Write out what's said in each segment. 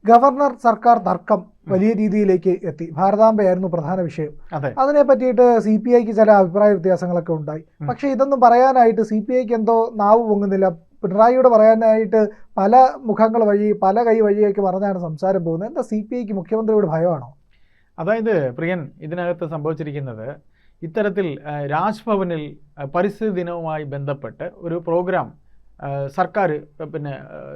Governor സർക്കാർ തർക്കം വലിയ രീതിയിലേക്ക് എത്തി. ഭാരതാംബയായിരുന്നു പ്രധാന വിഷയം. അതിനെ പറ്റിയിട്ട് CPIക്ക് ചില അഭിപ്രായ വ്യത്യാസങ്ങളൊക്കെ ഉണ്ടായി. പക്ഷേ ഇതൊന്നും പറയാനായിട്ട് CPIക്ക് എന്തോ നാവ് പൊങ്ങുന്നില്ല. പിണറായിയോട് പറയാനായിട്ട് പല മുഖങ്ങൾ വഴി പല കൈ വഴിയൊക്കെ പറഞ്ഞാണ് സംസാരം പോകുന്നത്. എന്താ CPIക്ക് മുഖ്യമന്ത്രിയോട് ഭയമാണോ? അതായത് പ്രിയൻ, ഇതിനകത്ത് സംഭവിച്ചിരിക്കുന്നത് ഇത്തരത്തിൽ രാജ്ഭവനിൽ പരിസ്ഥിതി ദിനവുമായി ബന്ധപ്പെട്ട് ഒരു പ്രോഗ്രാം സർക്കാർ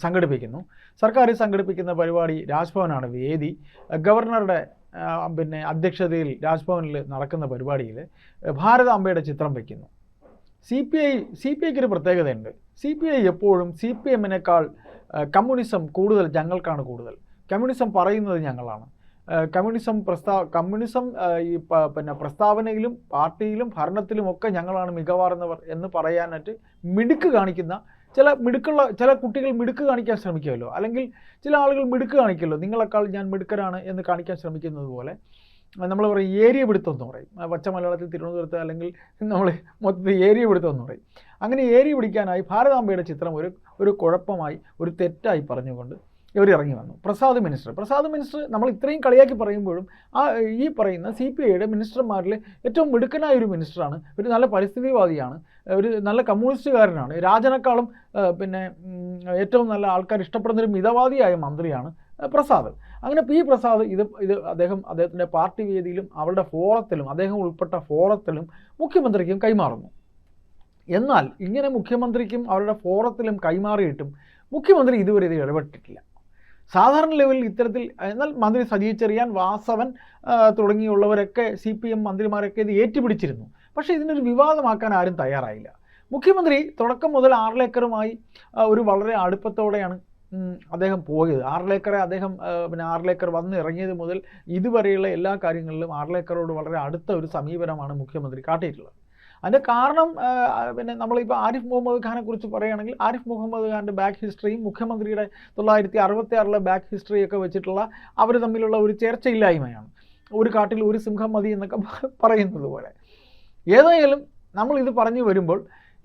സംഘടിപ്പിക്കുന്നു. സർക്കാർ സംഘടിപ്പിക്കുന്ന പരിപാടി രാജ്ഭവനാണ് വേദി. ഗവർണറുടെ അധ്യക്ഷതയിൽ രാജ്ഭവനിൽ നടക്കുന്ന പരിപാടിയിൽ ഭാരതാംബയുടെ ചിത്രം വയ്ക്കുന്നു. CPIക്ക് ഒരു പ്രത്യേകതയുണ്ട്. CPI എപ്പോഴും CPMനേക്കാൾ കമ്മ്യൂണിസം കൂടുതൽ ഞങ്ങൾക്കാണ് കൂടുതൽ. കമ്മ്യൂണിസം പറയുന്നത് ഞങ്ങളാണ്. കമ്മ്യൂണിസം ഈ പ്രസ്താവനയിലും പാർട്ടിയിലും ഭരണത്തിലുമൊക്കെ ഞങ്ങളാണ് മികവാർന്നവർ എന്ന് പറയാനായിട്ട് മിടുക്ക് കാണിക്കുന്ന ചില കുട്ടികൾ മിടുക്ക് കാണിക്കാൻ ശ്രമിക്കുമല്ലോ, അല്ലെങ്കിൽ ചില ആളുകൾ മിടുക്ക് കാണിക്കുമല്ലോ, നിങ്ങളെക്കാൾ ഞാൻ മിടുക്കരാണ് എന്ന് കാണിക്കാൻ ശ്രമിക്കുന്നത് പോലെ നമ്മൾ പറയും ഏരിയ പിടുത്തം എന്ന് പറയും. പച്ച മലയാളത്തിൽ തിരുവനന്തപുരത്ത് അല്ലെങ്കിൽ നമ്മൾ മൊത്തത്തിൽ ഏരിയ പിടുത്തം എന്ന് പറയും. അങ്ങനെ ഏരിയ പിടിക്കാനായി ഭാരതാംബയുടെ ചിത്രം ഒരു കുഴപ്പമായി, ഒരു തെറ്റായി പറഞ്ഞുകൊണ്ട് ഇവർ ഇറങ്ങി വന്നു. പ്രസാദ് മിനിസ്റ്റർ നമ്മൾ ഇത്രയും കളിയാക്കി പറയുമ്പോഴും ഈ പറയുന്ന CPIയുടെ മിനിസ്റ്റർമാരിൽ ഏറ്റവും മിടുക്കനായ ഒരു മിനിസ്റ്ററാണ്. ഒരു നല്ല പരിസ്ഥിതിവാദിയാണ്, ഒരു നല്ല കമ്മ്യൂണിസ്റ്റുകാരനാണ്. രാജനേക്കാളും ഏറ്റവും നല്ല ആൾക്കാർ ഇഷ്ടപ്പെടുന്നൊരു മിതവാദിയായ മന്ത്രിയാണ് പ്രസാദ്. അങ്ങനെ പ്രസാദ് അദ്ദേഹത്തിൻ്റെ പാർട്ടി വേദിയിലും അവരുടെ ഫോറത്തിലും അദ്ദേഹം ഉൾപ്പെട്ട ഫോറത്തിലും മുഖ്യമന്ത്രിക്കും കൈമാറുന്നു. എന്നാൽ ഇങ്ങനെ മുഖ്യമന്ത്രിക്കും അവരുടെ ഫോറത്തിലും കൈമാറിയിട്ടും മുഖ്യമന്ത്രി ഇതുവരെ ഇത് ഇടപെട്ടിട്ടില്ല. സാധാരണ ലെവലിൽ ഇത്തരത്തിൽ എന്നാൽ മന്ത്രി സജി ചെറിയാൻ, വാസവൻ തുടങ്ങിയുള്ളവരൊക്കെ CPM മന്ത്രിമാരൊക്കെ ഇത് ഏറ്റുപിടിച്ചിരുന്നു. പക്ഷേ ഇതിനൊരു വിവാദമാക്കാൻ ആരും തയ്യാറായില്ല. മുഖ്യമന്ത്രി തുടക്കം മുതൽ ആർലേക്കറുമായി ഒരു വളരെ അടുപ്പത്തോടെയാണ് അദ്ദേഹം പോയത്. ആർലേക്കർ വന്ന് ഇറങ്ങിയത് മുതൽ ഇതുവരെയുള്ള എല്ലാ കാര്യങ്ങളിലും ആർലേക്കറോട് വളരെ അടുത്ത ഒരു സമീപനമാണ് മുഖ്യമന്ത്രി കാട്ടിയിട്ടുള്ളത്. അതിൻ്റെ കാരണം നമ്മളിപ്പോൾ ആരിഫ് മുഹമ്മദ് ഖാനെ കുറിച്ച് പറയുകയാണെങ്കിൽ ആരിഫ് മുഹമ്മദ് ഖാൻ്റെ ബാക്ക് ഹിസ്റ്ററിയും മുഖ്യമന്ത്രിയുടെ 1966 ബാക്ക് ഹിസ്റ്ററിയൊക്കെ വെച്ചിട്ടുള്ള അവർ തമ്മിലുള്ള ഒരു ചേർച്ചയില്ലായ്മയാണ്. ഒരു കാട്ടിൽ ഒരു സിംഹം മതി എന്നൊക്കെ പറയുന്നത് പോലെ. ഏതായാലും നമ്മളിത് പറഞ്ഞു വരുമ്പോൾ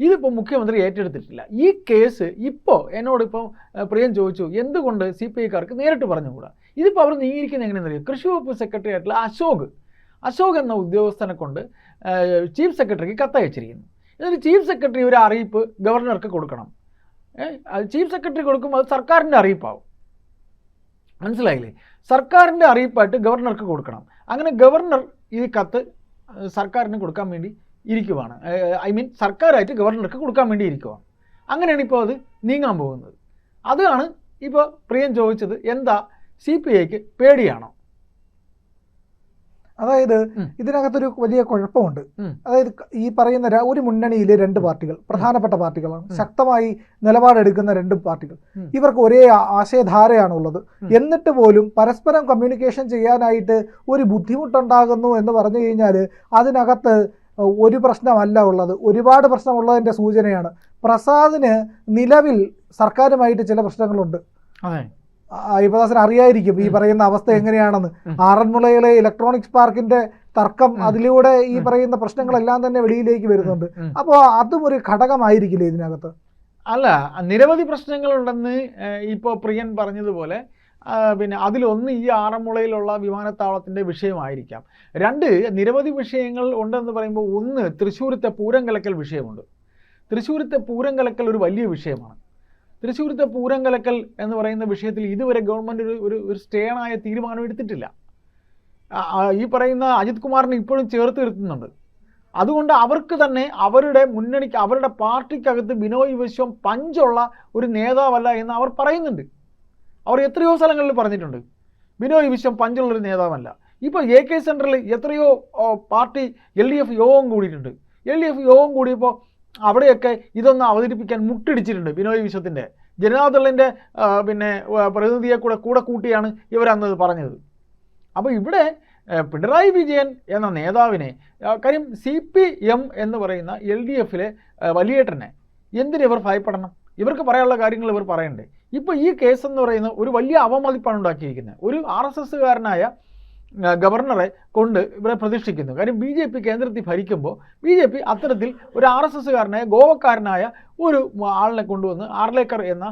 ഇതിപ്പോൾ മുഖ്യമന്ത്രി ഏറ്റെടുത്തിട്ടില്ല. ഈ കേസ് എന്നോടിപ്പോൾ പ്രിയൻ ചോദിച്ചു എന്തുകൊണ്ട് CPIക്കാർക്ക് നേരിട്ട് പറഞ്ഞുകൂടാ. ഇതിപ്പോൾ അവർ നീങ്ങിയിരിക്കുന്നത് എങ്ങനെയെന്നറിയാം. കൃഷി വകുപ്പ് സെക്രട്ടറി ആയിട്ടുള്ള അശോക് എന്ന ഉദ്യോഗസ്ഥനെ കൊണ്ട് ചീഫ് സെക്രട്ടറിക്ക് കത്തയച്ചിരിക്കുന്നു. എന്നിട്ട് ചീഫ് സെക്രട്ടറി ഒരു അറിയിപ്പ് ഗവർണർക്ക് കൊടുക്കണം. ചീഫ് സെക്രട്ടറി കൊടുക്കുമ്പോൾ അത് സർക്കാരിൻ്റെ അറിയിപ്പാവും. മനസ്സിലായില്ലേ? സർക്കാരിൻ്റെ അറിയിപ്പായിട്ട് ഗവർണർക്ക് കൊടുക്കണം. അങ്ങനെ ഗവർണർ ഈ കത്ത് സർക്കാരിന് കൊടുക്കാൻ വേണ്ടി ഇരിക്കുവാണ്. സർക്കാരായിട്ട് ഗവർണർക്ക് കൊടുക്കാൻ വേണ്ടി ഇരിക്കുവാണ്. അങ്ങനെയാണ് ഇപ്പോൾ അത് നീങ്ങാൻ പോകുന്നത്. അതാണ് ഇപ്പോൾ പ്രിയൻ ചോദിച്ചത്, എന്താ CPIക്ക് പേടിയാണോ? അതായത് ഇതിനകത്തൊരു വലിയ കുഴപ്പമുണ്ട്. അതായത് ഈ പറയുന്ന ഒരു മുന്നണിയിലെ രണ്ട് പാർട്ടികൾ പ്രധാനപ്പെട്ട പാർട്ടികളാണ്, ശക്തമായി നിലപാടെടുക്കുന്ന രണ്ട് പാർട്ടികൾ. ഇവർക്ക് ഒരേ ആശയധാരയാണുള്ളത്. എന്നിട്ട് പോലും പരസ്പരം കമ്മ്യൂണിക്കേഷൻ ചെയ്യാനായിട്ട് ഒരു ബുദ്ധിമുട്ടുണ്ടാകുന്നു എന്ന് പറഞ്ഞു കഴിഞ്ഞാൽ അതിനകത്ത് ഒരു പ്രശ്നമല്ല ഉള്ളത്, ഒരുപാട് പ്രശ്നമുള്ളതിൻ്റെ സൂചനയാണ്. പ്രസാദിന് നിലവിൽ സർക്കാരുമായിട്ട് ചില പ്രശ്നങ്ങളുണ്ട്. അയ്യപ്പദാസന് അറിയായിരിക്കും ഈ പറയുന്ന അവസ്ഥ എങ്ങനെയാണെന്ന്. ആറന്മുളയിലെ ഇലക്ട്രോണിക്സ് പാർക്കിന്റെ തർക്കം, അതിലൂടെ ഈ പറയുന്ന പ്രശ്നങ്ങളെല്ലാം തന്നെ വെളിയിലേക്ക് വരുന്നുണ്ട്. അപ്പോൾ അതും ഒരു ഘടകമായിരിക്കില്ലേ ഇതിനകത്ത്? അല്ല, നിരവധി പ്രശ്നങ്ങളുണ്ടെന്ന് ഇപ്പോൾ പ്രിയൻ പറഞ്ഞതുപോലെ അതിലൊന്ന് ഈ ആറന്മുളയിലുള്ള വിമാനത്താവളത്തിൻ്റെ വിഷയമായിരിക്കാം. രണ്ട്, നിരവധി വിഷയങ്ങൾ ഉണ്ടെന്ന് പറയുമ്പോൾ ഒന്ന് തൃശ്ശൂരത്തെ പൂരം കലക്കൽ വിഷയമുണ്ട്. തൃശ്ശൂരത്തെ പൂരം കലക്കൽ ഒരു വലിയ വിഷയമാണ്. തൃശ്ശൂരത്തെ പൂരം കലക്കൽ എന്ന് പറയുന്ന വിഷയത്തിൽ ഇതുവരെ ഗവൺമെൻറ് ഒരു സ്റ്റേണായ തീരുമാനം എടുത്തിട്ടില്ല. ഈ പറയുന്ന അജിത് കുമാറിനെ ഇപ്പോഴും ചേർത്ത് നിർത്തുന്നുണ്ട്. അതുകൊണ്ട് അവർക്ക് തന്നെ അവരുടെ മുന്നണിക്ക്, അവരുടെ പാർട്ടിക്കകത്ത് ബിനോയ് വിശ്വം പഞ്ചുള്ള ഒരു നേതാവല്ല എന്ന് അവർ പറയുന്നുണ്ട്. അവർ എത്രയോ സ്ഥലങ്ങളിൽ പറഞ്ഞിട്ടുണ്ട് ബിനോയ് വിശ്വം പഞ്ചുള്ളൊരു നേതാവല്ല. ഇപ്പോൾ AK സെൻറ്ററിൽ എത്രയോ പാർട്ടി LDF യോഗം കൂടിയിട്ടുണ്ട്. LDF യോഗം കൂടിയപ്പോൾ അവിടെയൊക്കെ ഇതൊന്ന് അവതരിപ്പിക്കാൻ മുട്ടിടിച്ചിട്ടുണ്ട്. ബിനോയ് വിശ്വത്തിൻ്റെ ജനതാദളിൻ്റെ പ്രതിനിധിയെ കൂടെ കൂട്ടിയാണ് ഇവരന്നത് പറഞ്ഞത്. അപ്പോൾ ഇവിടെ പിണറായി വിജയൻ എന്ന നേതാവിനെ, കാര്യം CPM എന്ന് പറയുന്ന LDFലെ വലിയേട്ടനെ എന്തിനിവർ ഭയപ്പെടണം? ഇവർക്ക് പറയാനുള്ള കാര്യങ്ങൾ ഇവർ പറയണ്ടേ? ഇപ്പോൾ ഈ കേസെന്ന് പറയുന്ന ഒരു വലിയ അവമതിപ്പാണ് ഉണ്ടാക്കിയിരിക്കുന്നത്. ഒരു RSSകാരനായ ഗവർണറെ കൊണ്ട് ഇവിടെ പ്രതിഷ്ഠിക്കുന്നു. കാര്യം BJP കേന്ദ്രത്തിൽ ഭരിക്കുമ്പോൾ BJP അത്തരത്തിൽ ഒരു RSSകാരനായ ഗോവക്കാരനായ ഒരു ആളിനെ കൊണ്ടുവന്ന് ആർലേക്കർ എന്ന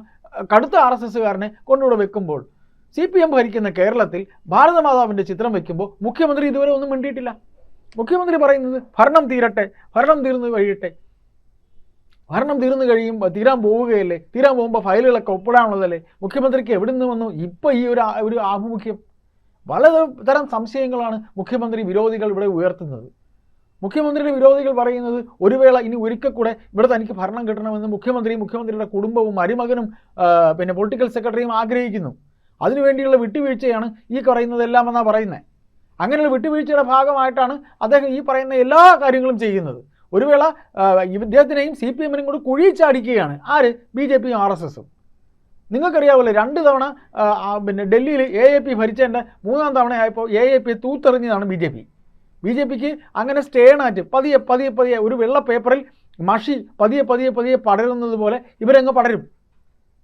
കടുത്ത RSSകാരനെ കൊണ്ടുകൂടെ വെക്കുമ്പോൾ CPM ഭരിക്കുന്ന കേരളത്തിൽ ഭാരതമാതാവിൻ്റെ ചിത്രം വയ്ക്കുമ്പോൾ മുഖ്യമന്ത്രി ഇതുവരെ ഒന്നും മിണ്ടിയിട്ടില്ല. മുഖ്യമന്ത്രി പറയുന്നത് ഭരണം തീരട്ടെ, ഭരണം തീർന്നു കഴിയട്ടെ, ഭരണം തീരാൻ പോവുകയല്ലേ, തീരാൻ പോകുമ്പോൾ ഫയലുകളൊക്കെ ഒപ്പിടാനുള്ളതല്ലേ, മുഖ്യമന്ത്രിക്ക് എവിടെ നിന്ന് വന്നു ഇപ്പോൾ ഈ ഒരു ആഭിമുഖ്യം? വളരെ തരം സംശയങ്ങളാണ് മുഖ്യമന്ത്രി വിരോധികൾ ഇവിടെ ഉയർത്തുന്നത്. മുഖ്യമന്ത്രിയുടെ വിരോധികൾ പറയുന്നത് ഒരു വേള ഇനി ഒരിക്കൽ കൂടെ ഇവിടെ തനിക്ക് ഭരണം കിട്ടണമെന്ന് മുഖ്യമന്ത്രിയുടെ കുടുംബവും മരുമകനും പിന്നെ പൊളിറ്റിക്കൽ സെക്രട്ടറിയും ആഗ്രഹിക്കുന്നു. അതിനുവേണ്ടിയുള്ള വിട്ടുവീഴ്ചയാണ് ഈ പറയുന്നതെല്ലാം എന്നാണ് പറയുന്നത്. അങ്ങനെയുള്ള വിട്ടുവീഴ്ചയുടെ ഭാഗമായിട്ടാണ് അദ്ദേഹം ഈ പറയുന്ന എല്ലാ കാര്യങ്ങളും ചെയ്യുന്നത്. ഒരു വേള ഇദ്ദേഹത്തിനെയും CPM-നെയും കൂടി കുഴിച്ചടിക്കുകയാണ് ആര്? BJPയും RSSും. നിങ്ങൾക്കറിയാമല്ലോ 2 തവണ പിന്നെ ഡൽഹിയിൽ AAP ഭരിച്ചതിൻ്റെ 3-ാം തവണയായപ്പോൾ AAP തൂത്തെറിഞ്ഞതാണ് BJPക്ക് അങ്ങനെ സ്റ്റേണാറ്റ് പതിയെ ഒരു വെള്ള പേപ്പറിൽ മഷി പതിയെ പടരുന്നത് പോലെ ഇവരങ്ങ് പടരും.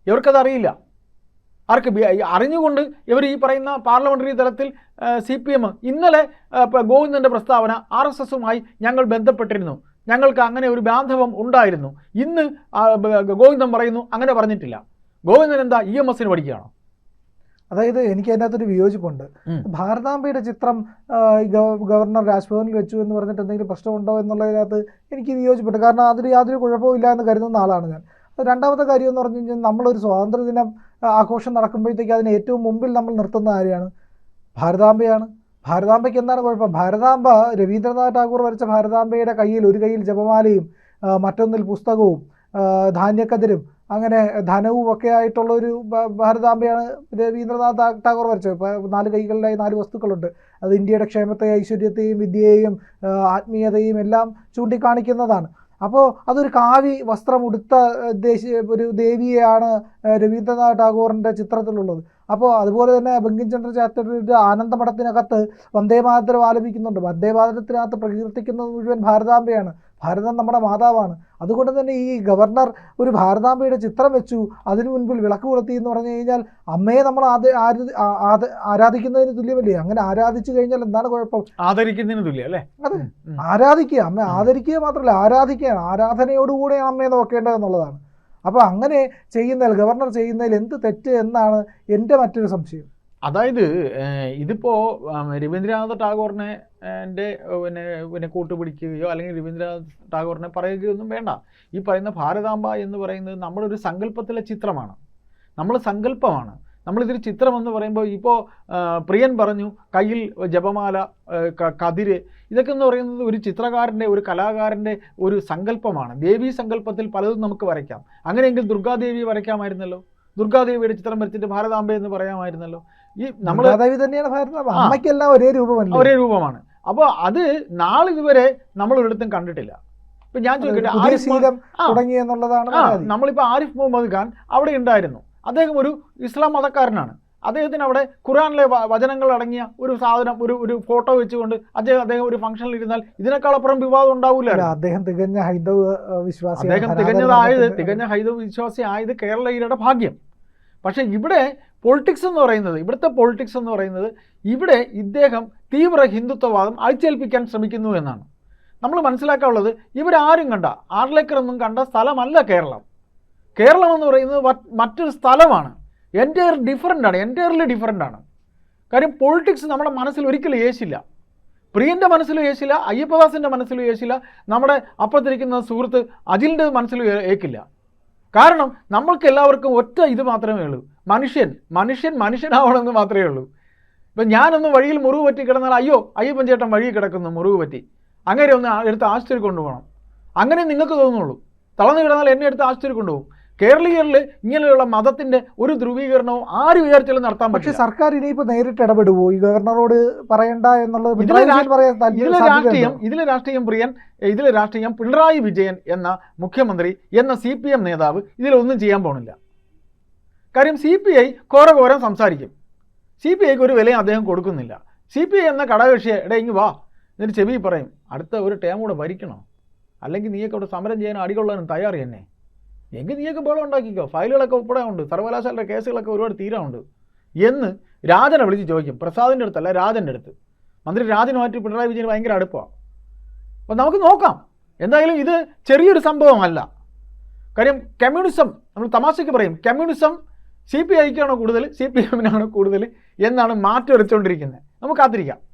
ഇവർക്കതറിയില്ല. ആർക്ക് അറിഞ്ഞുകൊണ്ട് ഇവർ ഈ പറയുന്ന പാർലമെൻ്ററി തലത്തിൽ CPM ഇന്നലെ ഗോവിന്ദൻ്റെ പ്രസ്താവന RSSുമായി ഞങ്ങൾ ബന്ധപ്പെട്ടിരുന്നു, ഞങ്ങൾക്ക് അങ്ങനെ ഒരു ബാന്ധവം ഉണ്ടായിരുന്നു. ഇന്ന് ഗോവിന്ദൻ പറയുന്നു അങ്ങനെ പറഞ്ഞിട്ടില്ല. ഗോവിന്ദൻ എന്താ EMSന് പഠിക്കുകയാണോ? അതായത് എനിക്ക് അതിനകത്തൊരു വിയോജിപ്പുണ്ട്. ഭാരതാംബയുടെ ചിത്രം ഗവർണർ രാജ്ഭവനിൽ വെച്ചു എന്ന് പറഞ്ഞിട്ട് എന്തെങ്കിലും പ്രശ്നമുണ്ടോ എന്നുള്ളതിനകത്ത് എനിക്ക് വിയോജിപ്പുണ്ട്. കാരണം അതിന് യാതൊരു കുഴപ്പവും ഇല്ല എന്ന് കരുതുന്ന ആളാണ് ഞാൻ. രണ്ടാമത്തെ കാര്യം എന്ന് പറഞ്ഞു കഴിഞ്ഞാൽ നമ്മളൊരു സ്വാതന്ത്ര്യദിനം ആഘോഷം നടക്കുമ്പോഴത്തേക്ക് അതിന് ഏറ്റവും മുമ്പിൽ നമ്മൾ നിർത്തുന്ന ആരെയാണ്? ഭാരതാംബയാണ്. ഭാരതാംബയ്ക്ക് എന്താണ് കുഴപ്പം? ഭാരതാംബ രവീന്ദ്രനാഥ് ടാഗോർ വരച്ച ഭാരതാംബയുടെ കയ്യിൽ ഒരു കയ്യിൽ ജപമാലയും മറ്റൊന്നിൽ പുസ്തകവും ധാന്യക്കതിരും അങ്ങനെ ധനവും ഒക്കെ ആയിട്ടുള്ള ഒരു ഭാരതാംബയാണ് രവീന്ദ്രനാഥ് ടാഗോർ വരച്ചത്. ഇപ്പോൾ 4 കൈകളിലായി 4 വസ്തുക്കളുണ്ട്. അത് ഇന്ത്യയുടെ ക്ഷേമത്തെയും ഐശ്വര്യത്തെയും വിദ്യയെയും ആത്മീയതയും എല്ലാം ചൂണ്ടിക്കാണിക്കുന്നതാണ്. അപ്പോൾ അതൊരു കാവി വസ്ത്രമുടുത്ത ഒരു ദേവിയെയാണ് രവീന്ദ്രനാഥ് ടാഗോറിൻ്റെ ചിത്രത്തിലുള്ളത്. അപ്പോൾ അതുപോലെ തന്നെ ബങ്കിം ചന്ദ്ര ചാറ്റർജിയുടെ ആനന്ദമഠത്തിനകത്ത് വന്ദേമാതരം ആലപിക്കുന്നുണ്ട്. വന്ദേമാതരത്തിനകത്ത് പ്രകീർത്തിക്കുന്നത് മുഴുവൻ ഭാരതാംബയാണ്. ഭാരതം നമ്മുടെ മാതാവാണ്. അതുകൊണ്ട് തന്നെ ഈ ഗവർണർ ഒരു ഭാരതാംബയുടെ ചിത്രം വെച്ചു, അതിനു മുൻപിൽ വിളക്ക് കൊളുത്തി എന്ന് പറഞ്ഞു കഴിഞ്ഞാൽ അമ്മയെ നമ്മൾ ആരാധിക്കുന്നതിന് തുല്യമല്ലേ? അങ്ങനെ ആരാധിച്ചു കഴിഞ്ഞാൽ എന്താണ് കുഴപ്പം? ആദരിക്കുന്നതിന് തുല്യം അല്ലേ? അതെ, ആരാധിക്കുക. അമ്മ ആദരിക്കുക മാത്രമല്ല ആരാധിക്കുകയാണ്. ആരാധനയോടുകൂടിയാണ് അമ്മയെ നോക്കേണ്ടത് എന്നുള്ളതാണ്. അപ്പോൾ അങ്ങനെ ചെയ്യുന്നതിൽ ഗവർണർ ചെയ്യുന്നതിൽ എന്ത് തെറ്റ് എന്നാണ് എൻ്റെ മറ്റൊരു സംശയം. അതായത് ഇതിപ്പോൾ രവീന്ദ്രനാഥ് ടാഗോറിനെ പിന്നെ കൂട്ടുപിടിക്കുകയോ അല്ലെങ്കിൽ രവീന്ദ്രനാഥ് ടാഗോറിനെ പറയുകയോ ഒന്നും വേണ്ട. ഈ പറയുന്ന ഭാരതാംബ എന്ന് പറയുന്നത് നമ്മളൊരു സങ്കല്പത്തിലെ ചിത്രമാണ്, നമ്മൾ സങ്കല്പമാണ്. നമ്മളിതൊരു ചിത്രമെന്ന് പറയുമ്പോൾ ഇപ്പോൾ പ്രിയൻ പറഞ്ഞു കയ്യിൽ ജപമാല, കതിര്, ഇതൊക്കെ എന്ന് പറയുന്നത് ഒരു ചിത്രകാരൻ്റെ ഒരു കലാകാരൻ്റെ ഒരു സങ്കല്പമാണ്. ദേവീ സങ്കല്പത്തിൽ പലതും നമുക്ക് വരയ്ക്കാം. അങ്ങനെയെങ്കിൽ ദുർഗാദേവി വരയ്ക്കാമായിരുന്നല്ലോ. ദുർഗാദേവിയുടെ ചിത്രം വരച്ചിട്ട് ഭാരതാംബ എന്ന് പറയാമായിരുന്നല്ലോ. ഈ നമ്മൾ തന്നെയാണ് ഭാരതാംബ. അമ്മയ്ക്കെല്ലാം ഒരേ രൂപമല്ല, ഒരേ രൂപമാണ്. അപ്പോൾ അത് നാളിതുവരെ നമ്മളൊരിടത്തും കണ്ടിട്ടില്ല. ഇപ്പം ഞാൻ ചോദിക്കട്ടെ, നമ്മളിപ്പോൾ ആരിഫ് മുഹമ്മദ് ഖാൻ അവിടെ ഉണ്ടായിരുന്നു. അദ്ദേഹം ഒരു ഇസ്ലാം മതക്കാരനാണ്. അദ്ദേഹത്തിന് അവിടെ ഖുർആനിലെ വചനങ്ങൾ അടങ്ങിയ ഒരു സാധനം, ഒരു ഫോട്ടോ വെച്ചുകൊണ്ട് അദ്ദേഹം ഒരു ഫംഗ്ഷനിൽ ഇരുന്നാൽ ഇതിനേക്കാളപ്പുറം വിവാദം ഉണ്ടാവില്ല. അദ്ദേഹം തികഞ്ഞ ഹൈന്ദവ വിശ്വാസി, തികഞ്ഞ ഹൈന്ദവ വിശ്വാസി ആയത് കേരളീയരുടെ ഭാഗ്യം. പക്ഷേ ഇവിടെ പൊളിറ്റിക്സ് എന്ന് പറയുന്നത്, ഇവിടുത്തെ പൊളിറ്റിക്സ് എന്ന് പറയുന്നത്, ഇവിടെ ഇദ്ദേഹം തീവ്ര ഹിന്ദുത്വവാദം അടിച്ചേൽപ്പിക്കാൻ ശ്രമിക്കുന്നു എന്നാണ് നമ്മൾ മനസ്സിലാക്കാനുള്ളത്. ഇവരാരും കണ്ട ആർലേക്കറൊന്നും കണ്ട സ്ഥലമല്ല കേരളം. കേരളം എന്ന് പറയുന്നത് മറ്റൊരു സ്ഥലമാണ്. എൻറ്റയർലി ഡിഫറൻ്റ് ആണ്. കാര്യം പൊളിറ്റിക്സ് നമ്മുടെ മനസ്സിൽ ഒരിക്കലും യേശില്ല. പ്രിയൻ്റെ മനസ്സിലും യേശില്ല, അയ്യപ്പദാസിൻ്റെ മനസ്സിലും യേശില്ല, നമ്മുടെ അപ്പുറത്തിരിക്കുന്ന സുഹൃത്ത് അജിലിൻ്റെ മനസ്സിലും ഏക്കില്ല. കാരണം നമ്മൾക്ക് എല്ലാവർക്കും ഒറ്റ ഇത് മാത്രമേ ഉള്ളൂ, മനുഷ്യനാവണമെന്ന് മാത്രമേ ഉള്ളൂ. ഇപ്പം ഞാനൊന്ന് വഴിയിൽ മുറിവ് പറ്റി കിടന്നാൽ അയ്യോ അയ്യപ്പൻ ചേട്ടൻ വഴിയിൽ കിടക്കുന്നു മുറിവ് പറ്റി, അങ്ങനെ ഒന്ന് എടുത്ത് ആശുപത്രി കൊണ്ടുപോകണം, അങ്ങനെ നിങ്ങൾക്ക് തോന്നുള്ളൂ. തളർന്നു കിടന്നാൽ എന്നെ എടുത്ത് ആശുപത്രി കൊണ്ടുപോകും. കേരളീയരിൽ ഇങ്ങനെയുള്ള മതത്തിന്റെ ഒരു ധ്രുവീകരണവും ആര് വിചാരിച്ചാലും നടത്താൻ പറ്റും. പക്ഷേ സർക്കാർ ഇനിയിപ്പോൾ നേരിട്ട് ഇടപെടുവോ ഈ ഗവർണറോട് പറയണ്ട എന്നുള്ളത്? ഇതിലെ രാഷ്ട്രീയം പിണറായി വിജയൻ എന്ന മുഖ്യമന്ത്രി എന്ന CPM നേതാവ് ഇതിലൊന്നും ചെയ്യാൻ പോണില്ല. കാര്യം CPI ഘോരം സംസാരിക്കും. CPIക്ക് ഒരു വിലയും അദ്ദേഹം കൊടുക്കുന്നില്ല. CPI എന്ന ഘടകകക്ഷിയെ ഇങ്ങ് വാ എന്നിട്ട് ചെവി പറയും, അടുത്ത ഒരു ടേം കൂടെ ഭരിക്കണോ, അല്ലെങ്കിൽ നീയൊക്കെ അവിടെ സമരം ചെയ്യാനും അടികൊള്ളാനും തയ്യാറ് തന്നെ, എങ്കിൽ നീയൊക്കെ ബഹളം ഉണ്ടാക്കിക്കോ, ഫയലുകളൊക്കെ ഉൾപ്പെടെ ഉണ്ട്, സർവകലാശാലയുടെ കേസുകളൊക്കെ ഒരുപാട് തീരാനുണ്ട് എന്ന് രാജനെ വിളിച്ച് ചോദിക്കും. പ്രസാദിൻ്റെ അടുത്തല്ല, രാജൻ്റെ അടുത്ത്. മന്ത്രി രാജനുമായിട്ട് പിണറായി വിജയൻ ഭയങ്കര അടുപ്പമാണ്. അപ്പോൾ നമുക്ക് നോക്കാം. എന്തായാലും ഇത് ചെറിയൊരു സംഭവമല്ല. കാര്യം കമ്മ്യൂണിസം, നമ്മൾ തമാശയ്ക്ക് പറയും, കമ്മ്യൂണിസം CPIക്കാണോ കൂടുതൽ CPM കൂടുതൽ എന്നാണ് മാറ്റുരച്ചുകൊണ്ടിരിക്കുന്നത്. നമുക്ക് കാത്തിരിക്കാം.